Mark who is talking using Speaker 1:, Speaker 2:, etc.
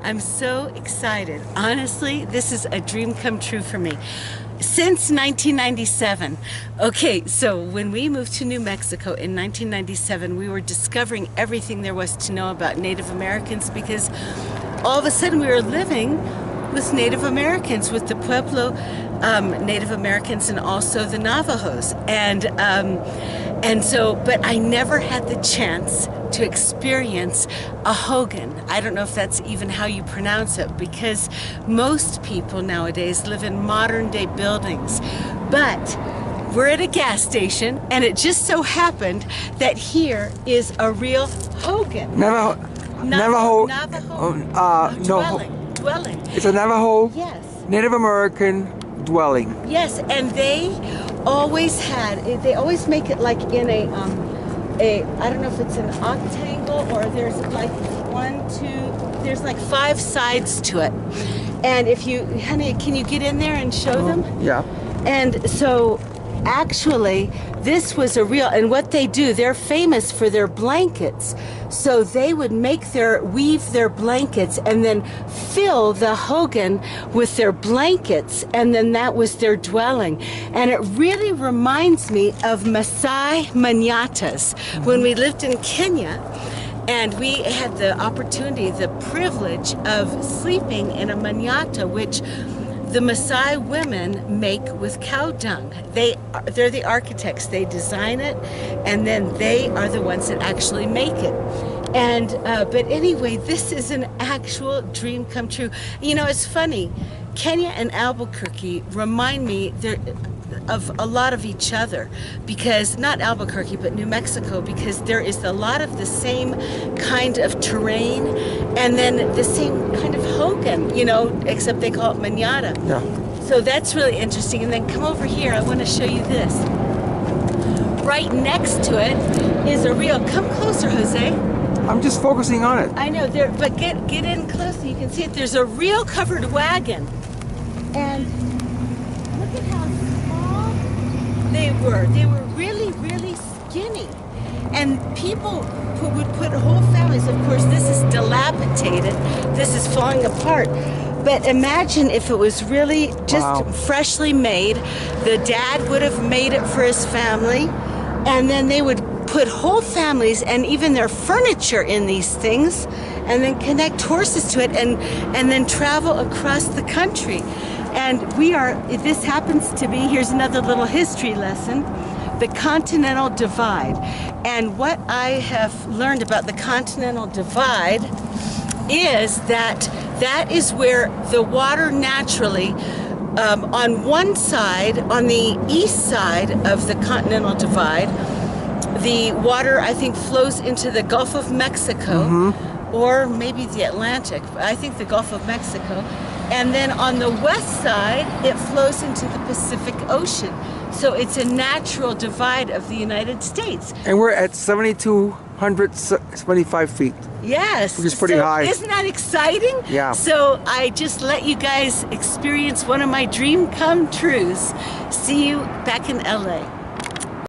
Speaker 1: I'm so excited. Honestly, this is a dream come true for me. Since 1997. Okay, so when we moved to New Mexico in 1997, we were discovering everything there was to know about Native Americans, because all of a sudden we were living with Native Americans, with the Pueblo Native Americans, and also the Navajos. But I never had the chance to experience a Hogan. I don't know if that's even how you pronounce it, because most people nowadays live in modern day buildings. But we're at a gas station, and it just so happened that here is a real Hogan.
Speaker 2: Navajo
Speaker 1: dwelling.
Speaker 2: It's a Navajo,
Speaker 1: yes,
Speaker 2: Native American dwelling.
Speaker 1: Yes, and they always make it like in a I don't know if it's an octangle, or there's like there's like 5 sides to it. And if you, honey, can you get in there and show them?
Speaker 2: Yeah.
Speaker 1: And so actually this was a real, and what they do, they're famous for their blankets. So they would weave their blankets and then fill the Hogan with their blankets, and then that was their dwelling. And it really reminds me of Maasai Manatas. When we lived in Kenya, and we had the opportunity, the privilege of sleeping in a manyatta, which the Maasai women make with cow dung. They're the architects. They design it, and then they are the ones that actually make it. And but anyway, this is an actual dream come true. You know, it's funny. Kenya and Albuquerque remind me of a lot of each other, because not Albuquerque but New Mexico, because there is a lot of the same kind of terrain, and then the same kind of Hogan, you know, except they call it manyatta.
Speaker 2: Yeah.
Speaker 1: So that's really interesting. And then come over here, I want to show you this. Right next to it is a real, come closer, Jose.
Speaker 2: I'm just focusing on it.
Speaker 1: I know, but get in close so you can see it. There's a real covered wagon. And look at how small they were. They were really, really skinny. And people who would put whole families, of course, this is dilapidated. This is falling apart. But imagine if it was really just freshly made. The dad would have made it for his family, and then they would put whole families and even their furniture in these things, and then connect horses to it, and then travel across the country. And this happens to be, here's another little history lesson, the Continental Divide. And what I have learned about the Continental Divide is that is where the water naturally, on one side, on the east side of the Continental Divide, the water, I think, flows into the Gulf of Mexico, or maybe the Atlantic. I think the Gulf of Mexico. And then on the west side, it flows into the Pacific Ocean. So it's a natural divide of the United States.
Speaker 2: And we're at 7,275 feet.
Speaker 1: Yes.
Speaker 2: Which is pretty high.
Speaker 1: Isn't that exciting?
Speaker 2: Yeah.
Speaker 1: So I just let you guys experience one of my dream come trues. See you back in LA.